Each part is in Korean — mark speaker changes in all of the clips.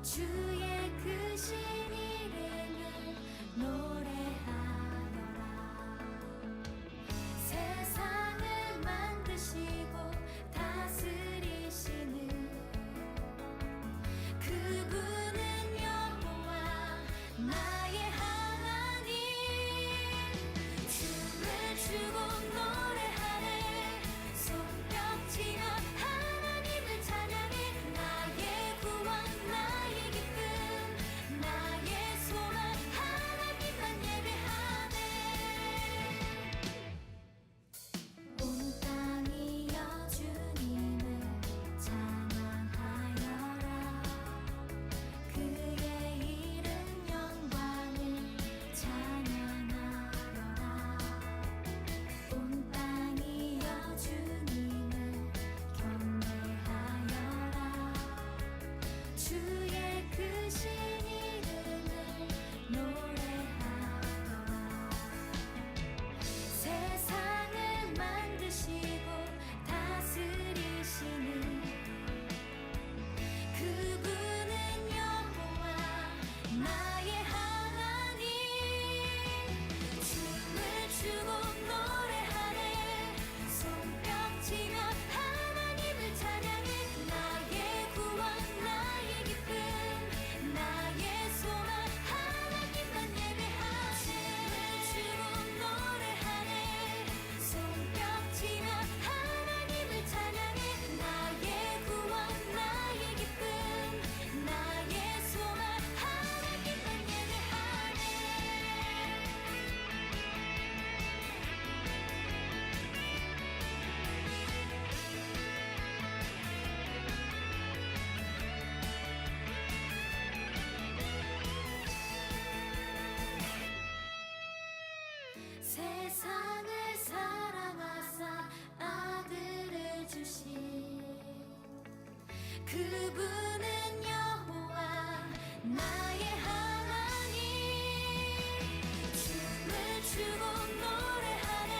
Speaker 1: 주의 크신 이름을 노래하여라. 세상을 만드시고 다스리시는 그분은 여호와 나의 하나님. 춤을 추고 노래하네. 손뼉치며 하나님을 찬양해. 나의 구원 나의 기쁨 나의 소망 하나님만 예배하네. 온 땅이여 주님을 찬양하여라. 그의 이름 영광을 찬양하여라. 온 땅이여 주님을 경배하여라. 주의 크신 이름을 노래하여라. 세상을 만드시고 다스리시는 그분은 여호와 나의 하나님. 춤을 추고 노래하네. 손뼉치며 하나님을 찬양해. 나의 구원 나의 기쁨 나의 소망 하나님만 예배하네. 춤을 추고 노래하네. 손뼉치며 하나님을 찬양해. 나의 구원 나의 기쁨 나의 소망 하나님만 예배하네. 세상을 사랑하사 아들을 주신 그분은 여호와 나의 하나님. 춤을 추고 노래하네.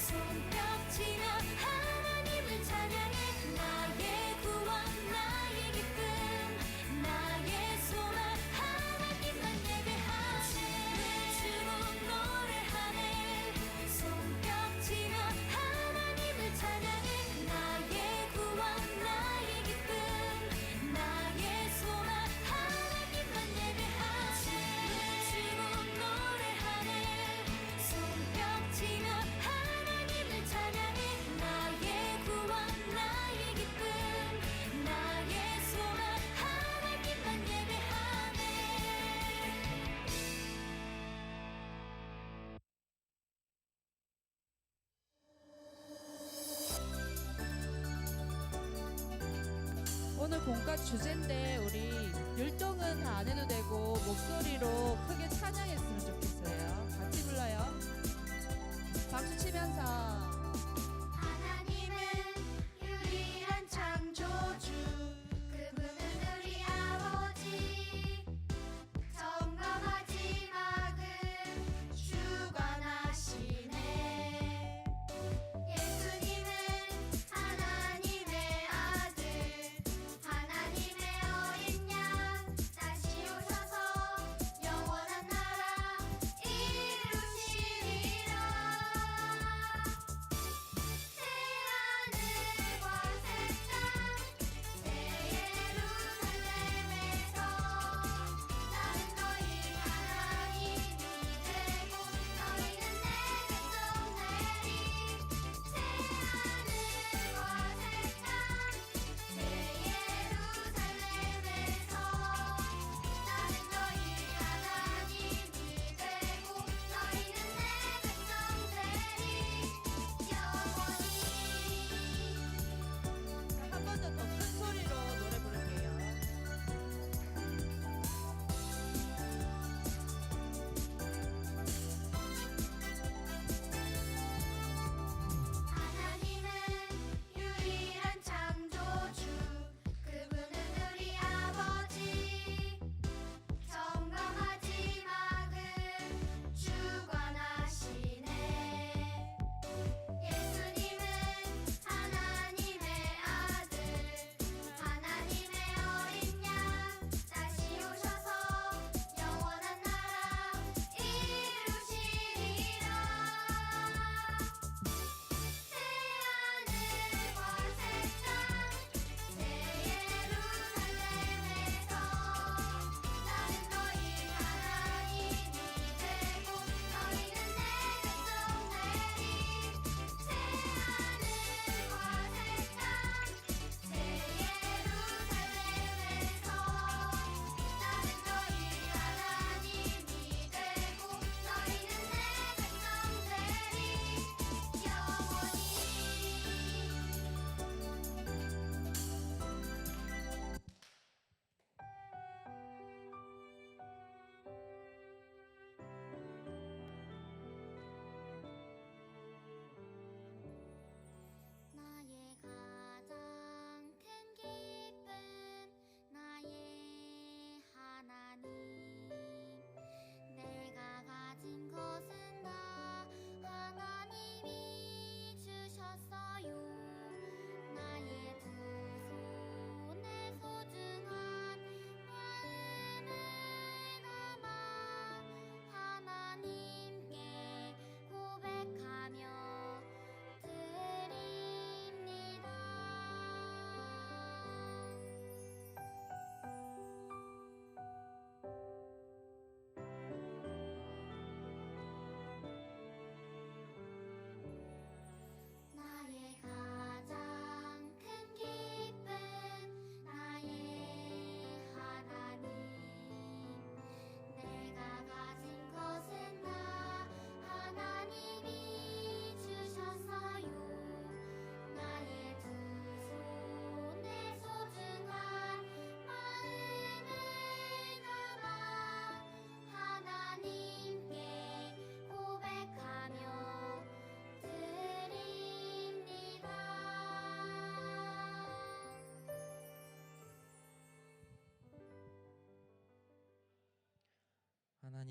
Speaker 1: 손뼉치며 하나님을 찬양해. 나의 구원 나의 기쁨 나의 소망 하나님만 예배하네. 춤을 추고 노래하네. 손뼉치며 하나님을 찬양해. 나의 구원 나의 기쁨 나의 소망 하나님만 예배하네. 춤을 추고 노래하네. 손뼉치며 하나님을 찬양해. 나의 구원 나의 기쁨 나의 소망 하나님만 예배하네.
Speaker 2: 오늘 본가 주제인데 우리 율동은 다 안 해도 되고 목소리로 크게 찬양했으면 좋겠어요. 같이 불러요. 박수 치면서
Speaker 1: 하나님은 유일한 창조주. 그분은 우리 아버지. 처음과 마지막을 주관하시네. 예수님은 하나님의 아들. 하나님의 어린 양 다시 오셔서 영원한 나라 이루시리라.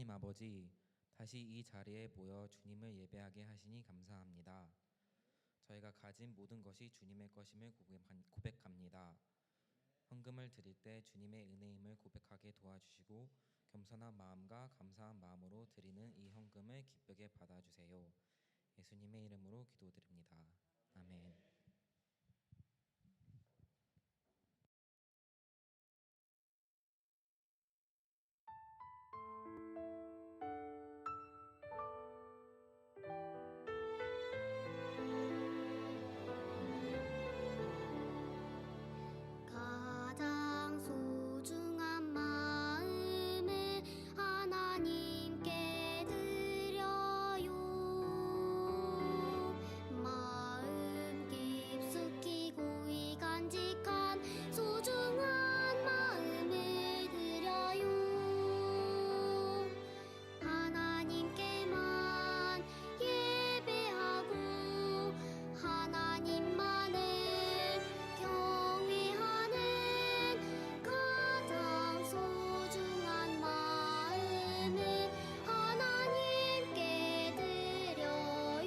Speaker 3: 하나님 아버지, 다시 이 자리에 모여 주님을 예배하게 하시니 감사합니다. 저희가 가진 모든 것이 주님의 것임을 고백합니다. 헌금을 드릴 때 주님의 은혜임을 고백하게 도와주시고 겸손한 마음과 감사한 마음으로 드리는 이 헌금을 기쁘게 받아주세요. 예수님의 이름으로 기도드립니다. 아멘.
Speaker 1: 가장 소중한 마음을 하나님께 드려요. 마음 깊숙이 고이 간직한 소중한 마음을 드려요. 하나님께만 예배하고 하나님만을 경외하는 가장 소중한 마음을 하나님께 드려요.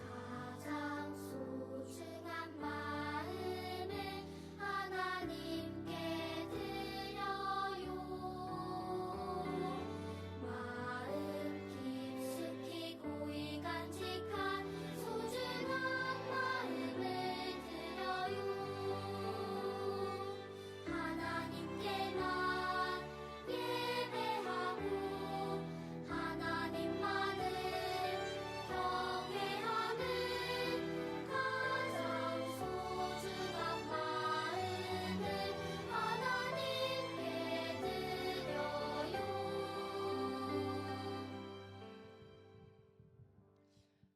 Speaker 1: 가장 소중한 마음을 하나님께 드려요. 마음 깊숙이 고이 간직한 소중한 마음을 드려요. 하나님께만 예배하고 하나님만을 경외하는 가장 소중한 마음을 하나님께 드려요.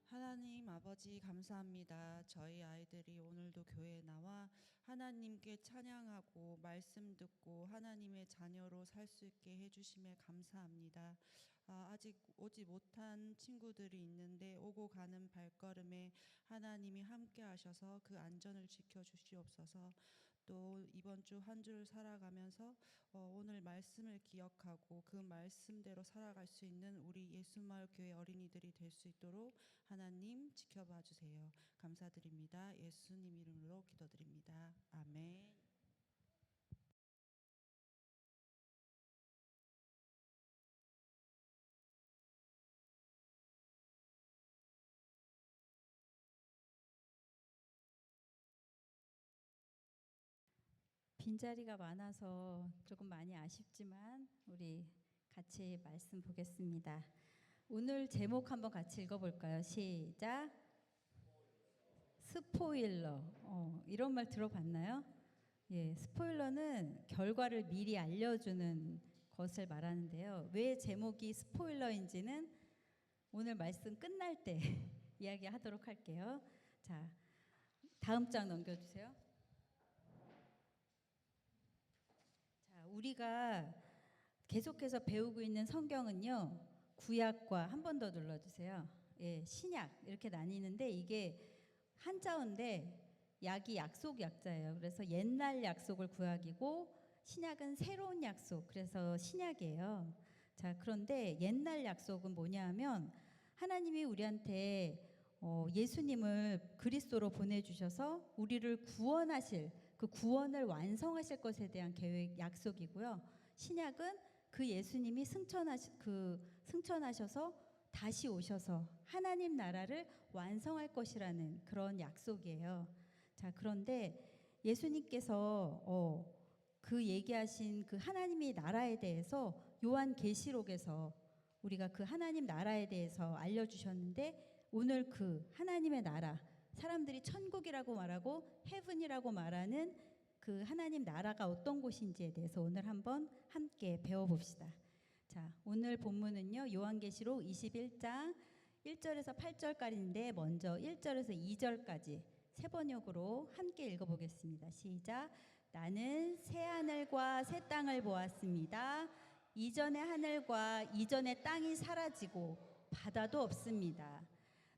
Speaker 4: 하나님 아버지 감사합니다. 저희 아이들이 오늘도 교회에 나와 하나님께 찬양하고 말씀 듣고 하나님의 자녀로 살 수 있게 해주심에 감사합니다. 아직 오지 못한 친구들이 있는데 오고 가는 발걸음에 하나님이 함께 하셔서 그 안전을 지켜주시옵소서. 또 이번 주 한 주를 살아가면서 오늘 말씀을 기억하고 그 말씀대로 살아갈 수 있는 우리 예수마을 교회 어린이들이 될 수 있도록 하나님 지켜봐 주세요. 감사드립니다. 예수님 이름으로 기도드립니다. 아멘.
Speaker 5: 빈자리가 많아서 조금 많이 아쉽지만 우리 같이 말씀 보겠습니다. 오늘 제목 한번 같이 읽어볼까요? 시작. 스포일러. 이런 말 들어봤나요? 예, 스포일러는 결과를 미리 알려주는 것을 말하는데요. 왜 제목이 스포일러인지는 오늘 말씀 끝날 때 이야기하도록 할게요. 자, 다음 장 넘겨주세요. 자, 우리가 계속해서 배우고 있는 성경은요, 구약과 한 번 더 눌러주세요. 예, 신약 이렇게 나뉘는데 이게 한자어인데 약이 약속 약자예요. 그래서 옛날 약속을 구약이고 신약은 새로운 약속, 그래서 신약이에요. 자, 그런데 옛날 약속은 뭐냐 하면 하나님이 우리한테 예수님을 그리스도로 보내주셔서 우리를 구원하실, 그 구원을 완성하실 것에 대한 계획, 약속이고요. 신약은 그 예수님이 승천하셔서 다시 오셔서 하나님 나라를 완성할 것이라는 그런 약속이에요. 자, 그런데 예수님께서 그 얘기하신 그 하나님의 나라에 대해서 요한계시록에서 우리가 그 하나님 나라에 대해서 알려주셨는데, 오늘 그 하나님의 나라, 사람들이 천국이라고 말하고 헤븐이라고 말하는 그 하나님 나라가 어떤 곳인지에 대해서 오늘 한번 함께 배워봅시다. 자, 오늘 본문은요, 요한계시록 21장 1절에서 8절까지인데 먼저 1절에서 2절까지 세 번역으로 함께 읽어보겠습니다. 시작. 나는 새 하늘과 새 땅을 보았습니다. 이전의 하늘과 이전의 땅이 사라지고 바다도 없습니다.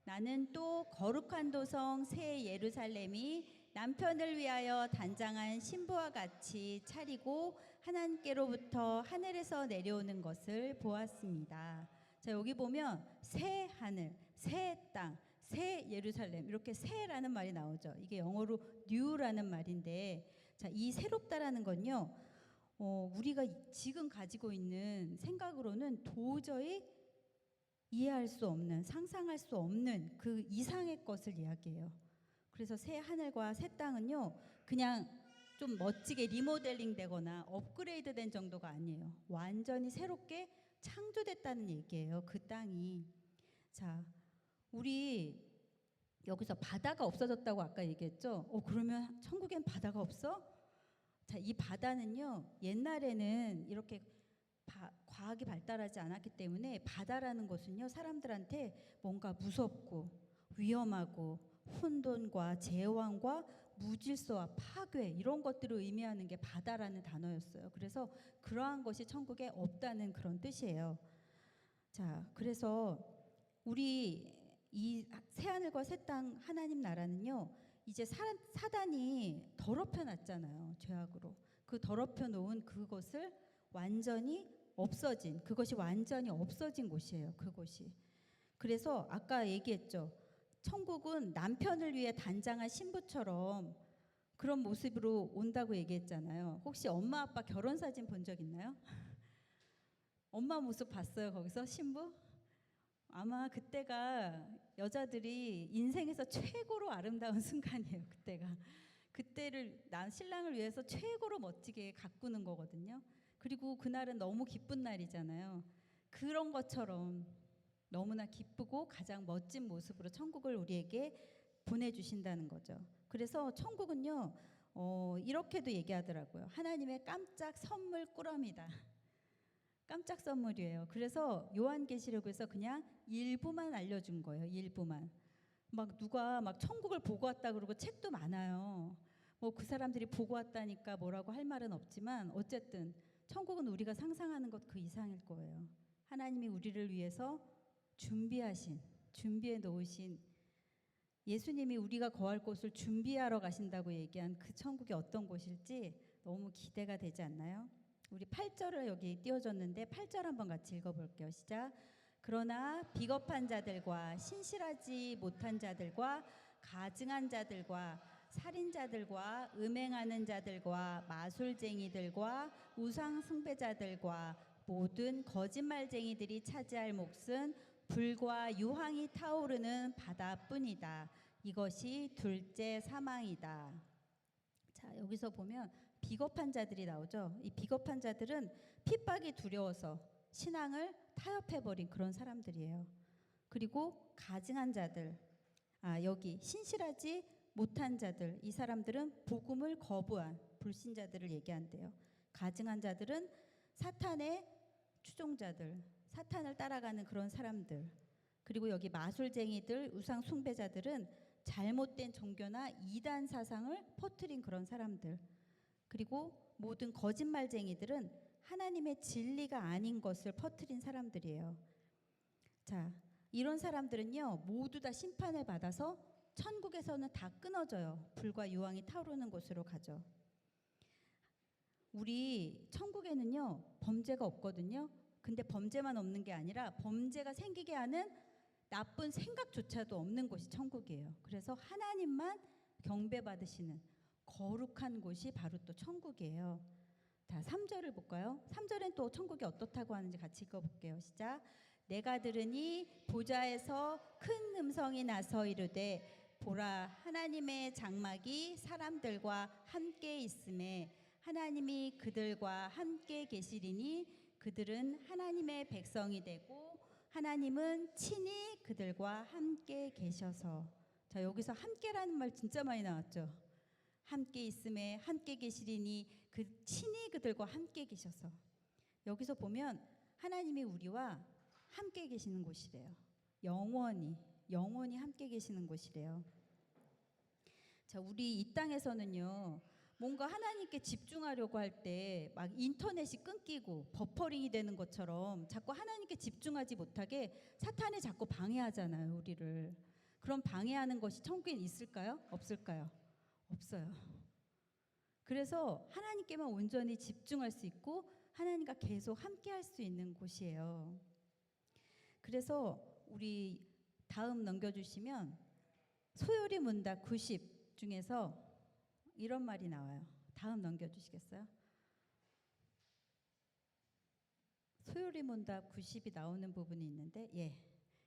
Speaker 5: 나는 또 거룩한 도성 새 예루살렘이 남편을 위하여 단장한 신부와 같이 차리고 하나님께로부터 하늘에서 내려오는 것을 보았습니다. 자, 여기 보면 새 하늘, 새 땅, 새 예루살렘, 이렇게 새라는 말이 나오죠. 이게 영어로 new라는 말인데, 자, 이 새롭다라는 건요, 우리가 지금 가지고 있는 생각으로는 도저히 이해할 수 없는, 상상할 수 없는 그 이상의 것을 이야기해요. 그래서 새 하늘과 새 땅은요, 그냥 좀 멋지게 리모델링 되거나 업그레이드 된 정도가 아니에요. 완전히 새롭게 창조됐다는 얘기예요, 그 땅이. 자, 우리 여기서 바다가 없어졌다고 아까 얘기했죠? 그러면 천국엔 바다가 없어? 자, 이 바다는요, 옛날에는 이렇게 과학이 발달하지 않았기 때문에 바다라는 것은요, 사람들한테 뭔가 무섭고 위험하고 혼돈과 제왕과 무질서와 파괴, 이런 것들을 의미하는 게 바다라는 단어였어요. 그래서 그러한 것이 천국에 없다는 그런 뜻이에요. 자, 그래서 우리 이 새하늘과 새 땅 하나님 나라는요, 이제 사단이 더럽혀 놨잖아요, 죄악으로. 그 더럽혀 놓은 그것을 완전히 없어진, 그것이 완전히 없어진 곳이에요, 그곳이. 그래서 아까 얘기했죠, 천국은 남편을 위해 단장한 신부처럼 그런 모습으로 온다고 얘기했잖아요. 혹시 엄마 아빠 결혼 사진 본 적 있나요? 엄마 모습 봤어요, 거기서 신부? 아마 그때가 여자들이 인생에서 최고로 아름다운 순간이에요, 그때가. 그때를 신랑을 위해서 최고로 멋지게 가꾸는 거거든요. 그리고 그날은 너무 기쁜 날이잖아요. 그런 것처럼 너무나 기쁘고 가장 멋진 모습으로 천국을 우리에게 보내주신다는 거죠. 그래서 천국은요, 이렇게도 얘기하더라고요. 하나님의 깜짝 선물 꾸러미다. 깜짝 선물이에요. 그래서 요한계시록에서 그냥 일부만 알려준 거예요. 일부만. 막 누가 막 천국을 보고 왔다 그러고 책도 많아요. 뭐 그 사람들이 보고 왔다니까 뭐라고 할 말은 없지만 어쨌든 천국은 우리가 상상하는 것 그 이상일 거예요. 하나님이 우리를 위해서 준비해 놓으신, 예수님이 우리가 거할 곳을 준비하러 가신다고 얘기한 그 천국이 어떤 곳일지 너무 기대가 되지 않나요? 우리 8절을 여기 띄워줬는데 8절 한번 같이 읽어볼게요. 시작. 그러나 비겁한 자들과 신실하지 못한 자들과 가증한 자들과 살인자들과 음행하는 자들과 마술쟁이들과 우상 숭배자들과 모든 거짓말쟁이들이 차지할 몫은 불과 유황이 타오르는 바다뿐이다. 이것이 둘째 사망이다. 자, 여기서 보면 비겁한 자들이 나오죠. 이 비겁한 자들은 핍박이 두려워서 신앙을 타협해버린 그런 사람들이에요. 그리고 가증한 자들, 여기 신실하지 못한 자들, 이 사람들은 복음을 거부한 불신자들을 얘기한대요. 가증한 자들은 사탄의 추종자들, 사탄을 따라가는 그런 사람들. 그리고 여기 마술쟁이들, 우상 숭배자들은 잘못된 종교나 이단 사상을 퍼뜨린 그런 사람들. 그리고 모든 거짓말쟁이들은 하나님의 진리가 아닌 것을 퍼뜨린 사람들이에요. 자, 이런 사람들은요, 모두 다 심판을 받아서 천국에서는 다 끊어져요. 불과 유황이 타오르는 곳으로 가죠. 우리 천국에는요, 범죄가 없거든요. 근데 범죄만 없는 게 아니라 범죄가 생기게 하는 나쁜 생각조차도 없는 곳이 천국이에요. 그래서 하나님만 경배받으시는 거룩한 곳이 바로 또 천국이에요. 자, 3절을 볼까요? 3절엔 또 천국이 어떻다고 하는지 같이 읽어볼게요. 시작. 내가 들으니 보좌에서 큰 음성이 나서 이르되 보라, 하나님의 장막이 사람들과 함께 있음에 하나님이 그들과 함께 계시리니 그들은 하나님의 백성이 되고 하나님은 친히 그들과 함께 계셔서. 자, 여기서 함께라는 말 진짜 많이 나왔죠. 함께 있음에 함께 계시리니 친히 그들과 함께 계셔서. 여기서 보면 하나님이 우리와 함께 계시는 곳이래요. 영원히 함께 계시는 곳이래요. 자, 우리 이 땅에서는요, 뭔가 하나님께 집중하려고 할 때 막 인터넷이 끊기고 버퍼링이 되는 것처럼 자꾸 하나님께 집중하지 못하게 사탄이 자꾸 방해하잖아요, 우리를. 그럼 방해하는 것이 천국에 있을까요? 없을까요? 없어요. 그래서 하나님께만 온전히 집중할 수 있고 하나님과 계속 함께 할 수 있는 곳이에요. 그래서 우리 다음 넘겨주시면 소요리 문답 90 중에서 이런 말이 나와요. 다음 넘겨주시겠어요? 소요리 문답 90이 나오는 부분이 있는데,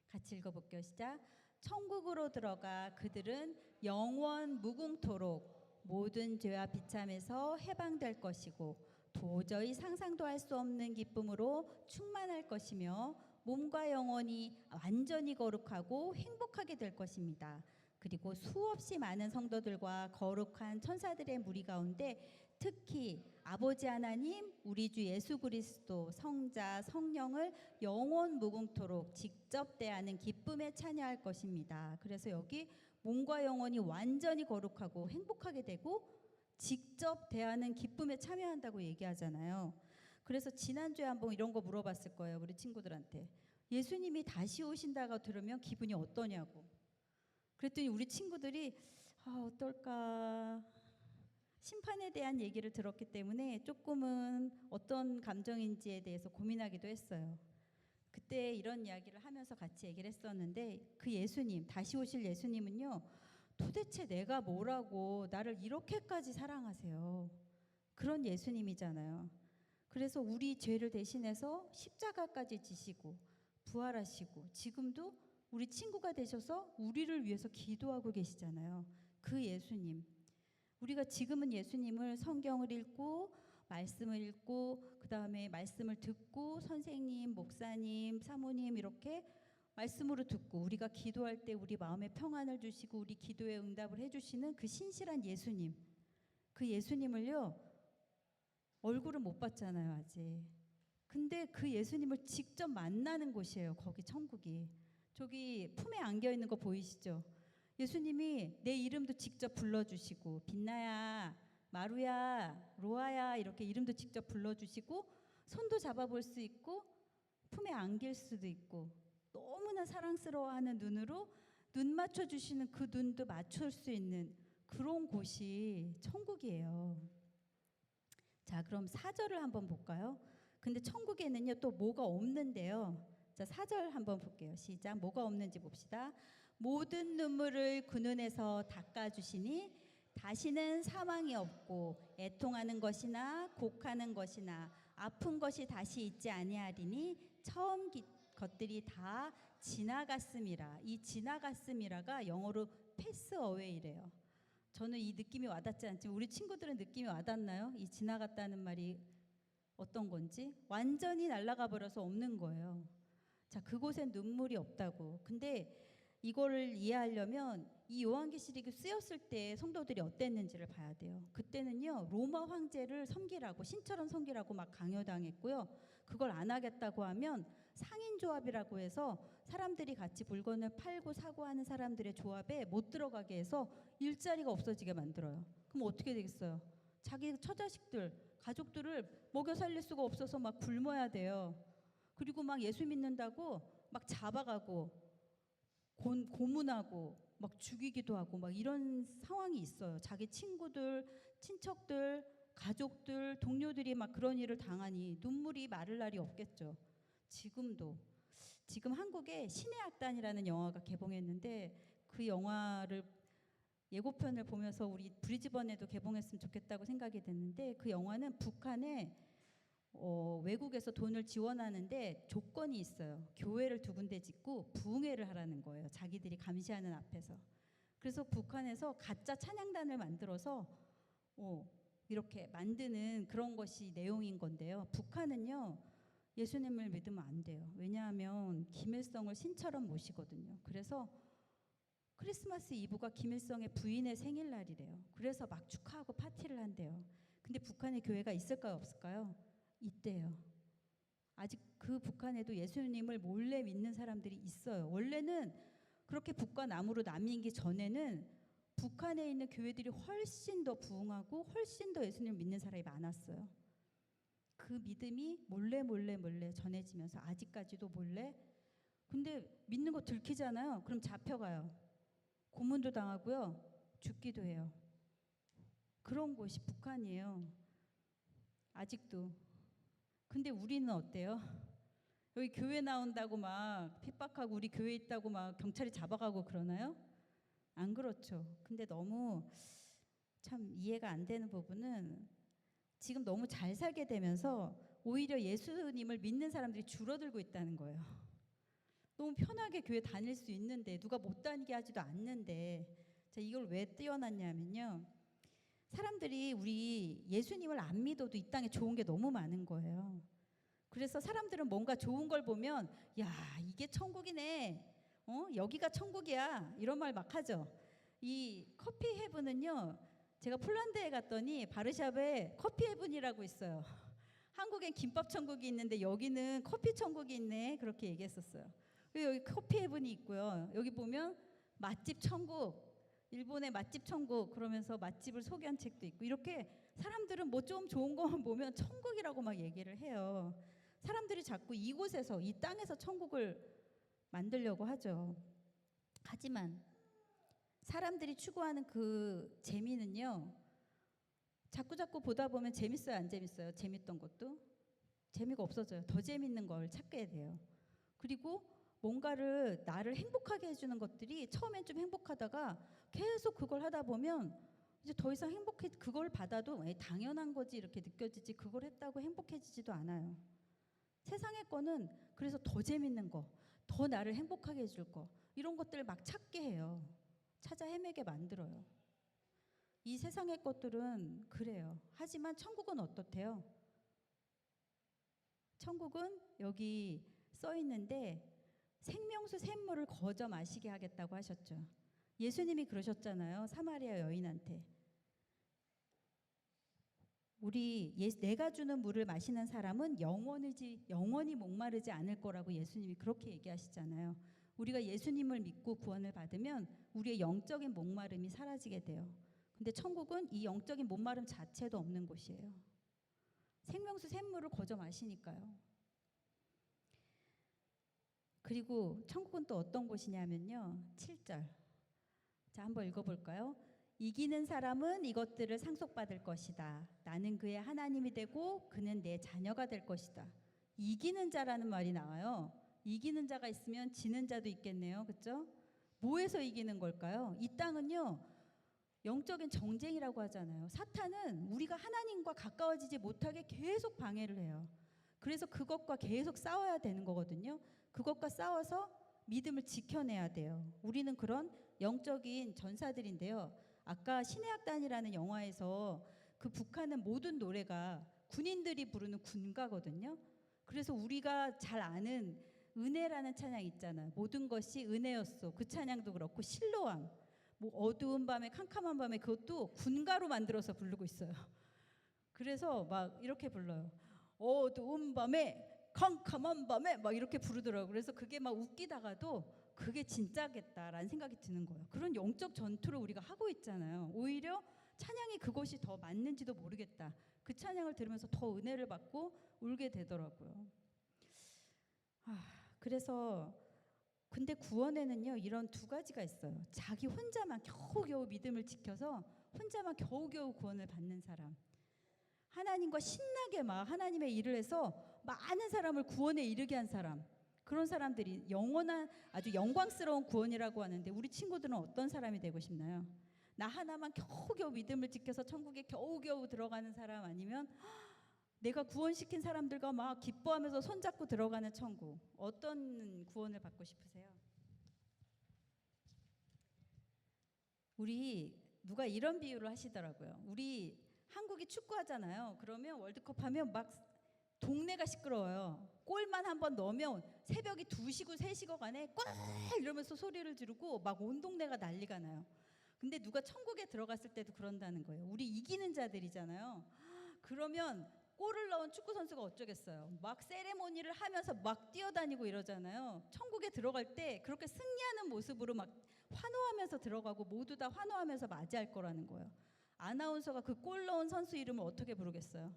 Speaker 5: 같이 읽어볼게요. 시작. 천국으로 들어가 그들은 영원 무궁토록 모든 죄와 비참에서 해방될 것이고 도저히 상상도 할 수 없는 기쁨으로 충만할 것이며 몸과 영혼이 완전히 거룩하고 행복하게 될 것입니다. 그리고 수없이 많은 성도들과 거룩한 천사들의 무리 가운데 특히 아버지 하나님, 우리 주 예수 그리스도, 성자, 성령을 영원 무궁토록 직접 대하는 기쁨에 참여할 것입니다. 그래서 여기 몸과 영혼이 완전히 거룩하고 행복하게 되고 직접 대하는 기쁨에 참여한다고 얘기하잖아요. 그래서 지난주에 한번 이런 거 물어봤을 거예요, 우리 친구들한테. 예수님이 다시 오신다고 들으면 기분이 어떠냐고. 그랬더니 우리 친구들이 어떨까, 심판에 대한 얘기를 들었기 때문에 조금은 어떤 감정인지에 대해서 고민하기도 했어요. 그때 이런 이야기를 하면서 같이 얘기를 했었는데, 그 예수님, 다시 오실 예수님은요, 도대체 내가 뭐라고 나를 이렇게까지 사랑하세요. 그런 예수님이잖아요. 그래서 우리 죄를 대신해서 십자가까지 지시고 부활하시고 지금도 우리 친구가 되셔서 우리를 위해서 기도하고 계시잖아요. 그 예수님. 우리가 지금은 예수님을 성경을 읽고 말씀을 읽고 그 다음에 말씀을 듣고 선생님, 목사님, 사모님 이렇게 말씀으로 듣고 우리가 기도할 때 우리 마음에 평안을 주시고 우리 기도에 응답을 해주시는 그 신실한 예수님. 그 예수님을요, 얼굴은 못 봤잖아요, 아직. 근데 그 예수님을 직접 만나는 곳이에요, 거기 천국이. 저기 품에 안겨 있는 거 보이시죠? 예수님이 내 이름도 직접 불러주시고 빛나야, 마루야, 로아야 이렇게 이름도 직접 불러주시고 손도 잡아볼 수 있고 품에 안길 수도 있고 너무나 사랑스러워하는 눈으로 눈 맞춰주시는 그 눈도 맞출 수 있는 그런 곳이 천국이에요. 자, 그럼 4절을 한번 볼까요? 근데 천국에는요 또 뭐가 없는데요. 자, 4절 한번 볼게요. 시작. 뭐가 없는지 봅시다. 모든 눈물을 그 눈에서 닦아주시니 다시는 사망이 없고 애통하는 것이나 곡하는 것이나 아픈 것이 다시 있지 아니하리니 처음 것들이 다 지나갔음이라. 이 지나갔음이라가 영어로 패스 어웨이래요. 저는 이 느낌이 와닿지 않지만 우리 친구들은 느낌이 와닿나요? 이 지나갔다는 말이 어떤 건지. 완전히 날아가 버려서 없는 거예요. 자, 그곳엔 눈물이 없다고. 근데 이거를 이해하려면 이 요한계시록이 쓰였을 때 성도들이 어땠는지를 봐야 돼요. 그때는요 로마 황제를 섬기라고, 신처럼 섬기라고 막 강요당했고요. 그걸 안 하겠다고 하면 상인조합이라고 해서 사람들이 같이 물건을 팔고 사고 하는 사람들의 조합에 못 들어가게 해서 일자리가 없어지게 만들어요. 그럼 어떻게 되겠어요? 자기 처자식들, 가족들을 먹여 살릴 수가 없어서 막 굶어야 돼요. 그리고 막 예수 믿는다고 막 잡아가고 고문하고 막 죽이기도 하고 막 이런 상황이 있어요. 자기 친구들, 친척들, 가족들, 동료들이 막 그런 일을 당하니 눈물이 마를 날이 없겠죠. 지금 한국에 신의 악단이라는 영화가 개봉했는데 그 영화를 예고편을 보면서 우리 브리즈번에도 개봉했으면 좋겠다고 생각이 됐는데, 그 영화는 북한에 외국에서 돈을 지원하는데 조건이 있어요. 교회를 2군데 짓고 부흥회를 하라는 거예요. 자기들이 감시하는 앞에서. 그래서 북한에서 가짜 찬양단을 만들어서 이렇게 만드는 그런 것이 내용인 건데요. 북한은요 예수님을 믿으면 안 돼요. 왜냐하면 김일성을 신처럼 모시거든요. 그래서 크리스마스 이브가 김일성의 부인의 생일날이래요. 그래서 막 축하하고 파티를 한대요. 근데 북한에 교회가 있을까요, 없을까요? 있대요. 아직 그 북한에도 예수님을 몰래 믿는 사람들이 있어요. 원래는 그렇게 북과 남으로 나뉘기 전에는 북한에 있는 교회들이 훨씬 더 부흥하고 훨씬 더 예수님을 믿는 사람이 많았어요. 그 믿음이 몰래 전해지면서 아직까지도 몰래. 근데 믿는 거 들키잖아요. 그럼 잡혀가요. 고문도 당하고요. 죽기도 해요. 그런 곳이 북한이에요. 아직도. 근데 우리는 어때요? 여기 교회 나온다고 막 핍박하고 우리 교회 있다고 막 경찰이 잡아가고 그러나요? 안 그렇죠. 근데 너무 참 이해가 안 되는 부분은 지금 너무 잘 살게 되면서 오히려 예수님을 믿는 사람들이 줄어들고 있다는 거예요. 너무 편하게 교회 다닐 수 있는데 누가 못 다니게 하지도 않는데. 자, 이걸 왜 띄워놨냐면요. 사람들이 우리 예수님을 안 믿어도 이 땅에 좋은 게 너무 많은 거예요. 그래서 사람들은 뭔가 좋은 걸 보면 야, 이게 천국이네. 여기가 천국이야. 이런 말 막 하죠. 이 커피 헤븐은요. 제가 폴란드에 갔더니 바르샤바에 커피 헤븐이라고 있어요. 한국엔 김밥 천국이 있는데 여기는 커피 천국이 있네. 그렇게 얘기했었어요. 그리고 여기 커피 헤븐이 있고요. 여기 보면 맛집 천국, 일본의 맛집 천국 그러면서 맛집을 소개한 책도 있고, 이렇게 사람들은 뭐 좀 좋은 것만 보면 천국이라고 막 얘기를 해요. 사람들이 자꾸 이곳에서, 이 땅에서 천국을 만들려고 하죠. 하지만 사람들이 추구하는 그 재미는요, 자꾸 보다 보면 재밌어요, 안 재밌어요? 재밌던 것도 재미가 없어져요. 더 재밌는 걸 찾게 돼요. 그리고 뭔가를 나를 행복하게 해주는 것들이 처음엔 좀 행복하다가 계속 그걸 하다 보면 이제 더 이상 그걸 받아도 당연한 거지 이렇게 느껴지지, 그걸 했다고 행복해지지도 않아요. 세상의 거는 그래서 더 재밌는 거, 더 나를 행복하게 해줄 거, 이런 것들을 막 찾게 해요. 찾아 헤매게 만들어요. 이 세상의 것들은 그래요. 하지만 천국은 어떻대요? 천국은 여기 써 있는데 생명수 샘물을 거저 마시게 하겠다고 하셨죠. 예수님이 그러셨잖아요. 사마리아 여인한테. 내가 주는 물을 마시는 사람은 영원히 목마르지 않을 거라고 예수님이 그렇게 얘기하시잖아요. 우리가 예수님을 믿고 구원을 받으면 우리의 영적인 목마름이 사라지게 돼요. 근데 천국은 이 영적인 목마름 자체도 없는 곳이에요. 생명수 샘물을 거저 마시니까요. 그리고 천국은 또 어떤 곳이냐면요. 7절. 자, 한번 읽어볼까요? 이기는 사람은 이것들을 상속받을 것이다. 나는 그의 하나님이 되고 그는 내 자녀가 될 것이다. 이기는 자라는 말이 나와요. 이기는 자가 있으면 지는 자도 있겠네요. 그렇죠? 뭐에서 이기는 걸까요? 이 땅은요, 영적인 정쟁이라고 하잖아요. 사탄은 우리가 하나님과 가까워지지 못하게 계속 방해를 해요. 그래서 그것과 계속 싸워야 되는 거거든요. 그것과 싸워서 믿음을 지켜내야 돼요. 우리는 그런 영적인 전사들인데요. 아까 신의 악단이라는 영화에서 그 북한은 모든 노래가 군인들이 부르는 군가거든요. 그래서 우리가 잘 아는 은혜라는 찬양 있잖아요. 모든 것이 은혜였소. 그 찬양도 그렇고 실로암, 뭐 어두운 밤에 캄캄한 밤에, 그것도 군가로 만들어서 부르고 있어요. 그래서 막 이렇게 불러요. 어두운 밤에 캄캄한 밤에 막 이렇게 부르더라고요. 그래서 그게 막 웃기다가도 그게 진짜겠다라는 생각이 드는 거예요. 그런 영적 전투를 우리가 하고 있잖아요. 오히려 찬양이 그것이 더 맞는지도 모르겠다. 그 찬양을 들으면서 더 은혜를 받고 울게 되더라고요. 그래서 근데 구원에는요, 이런 두 가지가 있어요. 자기 혼자만 겨우겨우 믿음을 지켜서 혼자만 겨우겨우 구원을 받는 사람, 하나님과 신나게 막 하나님의 일을 해서 많은 사람을 구원에 이르게 한 사람, 그런 사람들이 영원한 아주 영광스러운 구원이라고 하는데, 우리 친구들은 어떤 사람이 되고 싶나요? 나 하나만 겨우겨우 믿음을 지켜서 천국에 겨우겨우 들어가는 사람, 아니면 내가 구원시킨 사람들과 막 기뻐하면서 손잡고 들어가는 천국, 어떤 구원을 받고 싶으세요? 우리 누가 이런 비유를 하시더라고요. 우리 한국이 축구하잖아요. 그러면 월드컵 하면 막 동네가 시끄러워요. 골만 한번 넣으면 새벽이 2시고 3시고 간에 골 이러면서 소리를 지르고 막 온 동네가 난리가 나요. 근데 누가 천국에 들어갔을 때도 그런다는 거예요. 우리 이기는 자들이잖아요. 그러면 골을 넣은 축구 선수가 어쩌겠어요. 막 세레모니를 하면서 막 뛰어다니고 이러잖아요. 천국에 들어갈 때 그렇게 승리하는 모습으로 막 환호하면서 들어가고 모두 다 환호하면서 맞이할 거라는 거예요. 아나운서가 그 골 넣은 선수 이름을 어떻게 부르겠어요?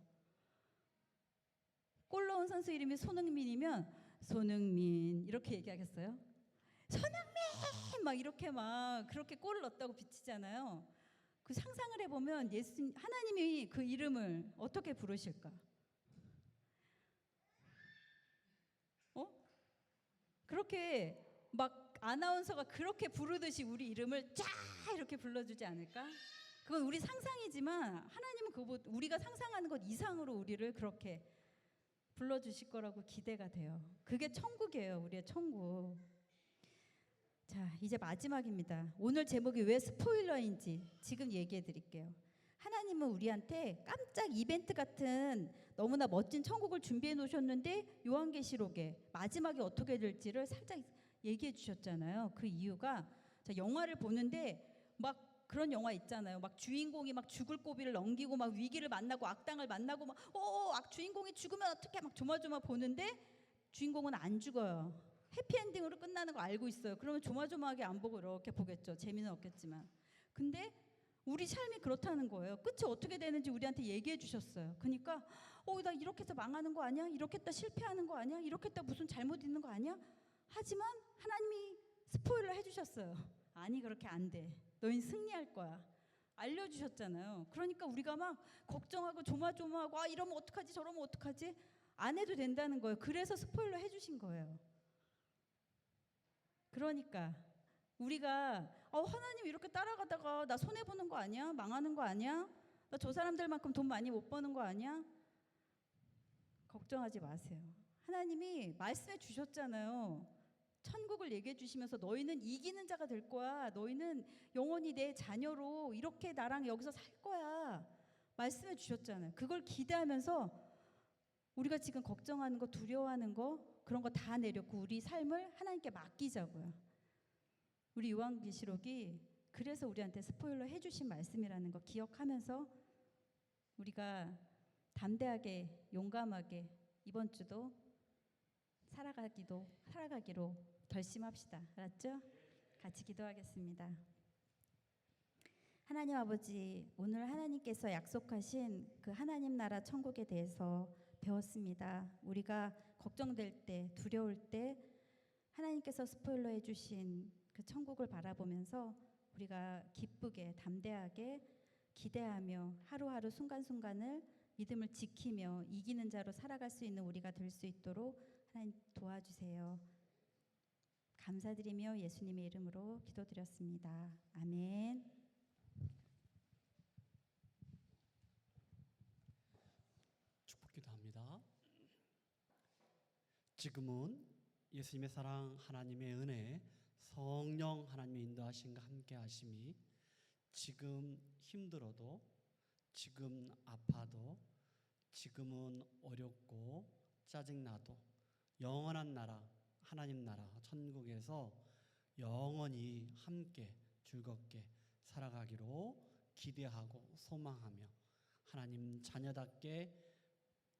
Speaker 5: 골 넣은 선수 이름이 손흥민이면 손흥민 이렇게 얘기하겠어요? 손흥민 막 이렇게 막 그렇게 골을 넣었다고 비치잖아요. 그 상상을 해보면 하나님이 그 이름을 어떻게 부르실까? 그렇게 막 아나운서가 그렇게 부르듯이 우리 이름을 쫙 이렇게 불러주지 않을까? 그건 우리 상상이지만 하나님은 그것 우리가 상상하는 것 이상으로 우리를 그렇게 불러주실 거라고 기대가 돼요. 그게 천국이에요. 우리의 천국. 자, 이제 마지막입니다. 오늘 제목이 왜 스포일러인지 지금 얘기해 드릴게요. 하나님은 우리한테 깜짝 이벤트 같은 너무나 멋진 천국을 준비해 놓으셨는데 요한계시록에 마지막에 어떻게 될지를 살짝 얘기해 주셨잖아요. 그 이유가 자, 영화를 보는데 막 그런 영화 있잖아요. 막 주인공이 막 죽을 고비를 넘기고 막 위기를 만나고 악당을 만나고 막 주인공이 죽으면 어떻게 막 조마조마 보는데 주인공은 안 죽어요. 해피엔딩으로 끝나는 거 알고 있어요. 그러면 조마조마하게 안 보고 이렇게 보겠죠. 재미는 없겠지만. 근데 우리 삶이 그렇다는 거예요. 끝이 어떻게 되는지 우리한테 얘기해 주셨어요. 그러니까 나 이렇게 해서 망하는 거 아니야? 이렇게 했다 실패하는 거 아니야? 이렇게 했다 무슨 잘못 있는 거 아니야? 하지만 하나님이 스포일러 해주셨어요. 아니 그렇게 안 돼. 너희는 승리할 거야. 알려주셨잖아요. 그러니까 우리가 막 걱정하고 조마조마하고 이러면 어떡하지 저러면 어떡하지? 안 해도 된다는 거예요. 그래서 스포일러 해주신 거예요. 그러니까 우리가 하나님 이렇게 따라가다가 나 손해보는 거 아니야? 망하는 거 아니야? 나 저 사람들만큼 돈 많이 못 버는 거 아니야? 걱정하지 마세요. 하나님이 말씀해 주셨잖아요. 천국을 얘기해 주시면서 너희는 이기는 자가 될 거야. 너희는 영원히 내 자녀로 이렇게 나랑 여기서 살 거야. 말씀해 주셨잖아요. 그걸 기대하면서 우리가 지금 걱정하는 거 두려워하는 거 그런 거 다 내렸고 우리 삶을 하나님께 맡기자고요. 우리 요한계시록이 그래서 우리한테 스포일러 해주신 말씀이라는 거 기억하면서 우리가 담대하게 용감하게 이번 주도 살아가기로 결심합시다. 알았죠? 같이 기도하겠습니다. 하나님 아버지, 오늘 하나님께서 약속하신 그 하나님 나라 천국에 대해서 배웠습니다. 우리가 걱정될 때, 두려울 때 하나님께서 스포일러 해주신 그 천국을 바라보면서 우리가 기쁘게 담대하게 기대하며 하루하루 순간순간을 믿음을 지키며 이기는 자로 살아갈 수 있는 우리가 될 수 있도록 하나님 도와주세요. 감사드리며 예수님의 이름으로 기도드렸습니다. 아멘.
Speaker 6: 축복기도합니다. 지금은 예수님의 사랑, 하나님의 은혜, 성령 하나님의 인도하심과 함께 하심이 지금 힘들어도 지금 아파도 지금은 어렵고 짜증나도 영원한 나라 하나님 나라 천국에서 영원히 함께 즐겁게 살아가기로 기대하고 소망하며 하나님 자녀답게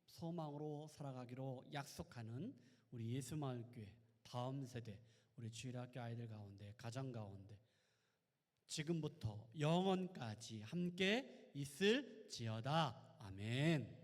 Speaker 6: 소망으로 살아가기로 약속하는 우리 예수마을교회 다음 세대 우리 주일학교 아이들 가운데 가정 가운데 지금부터 영원까지 함께 있을지어다. 아멘.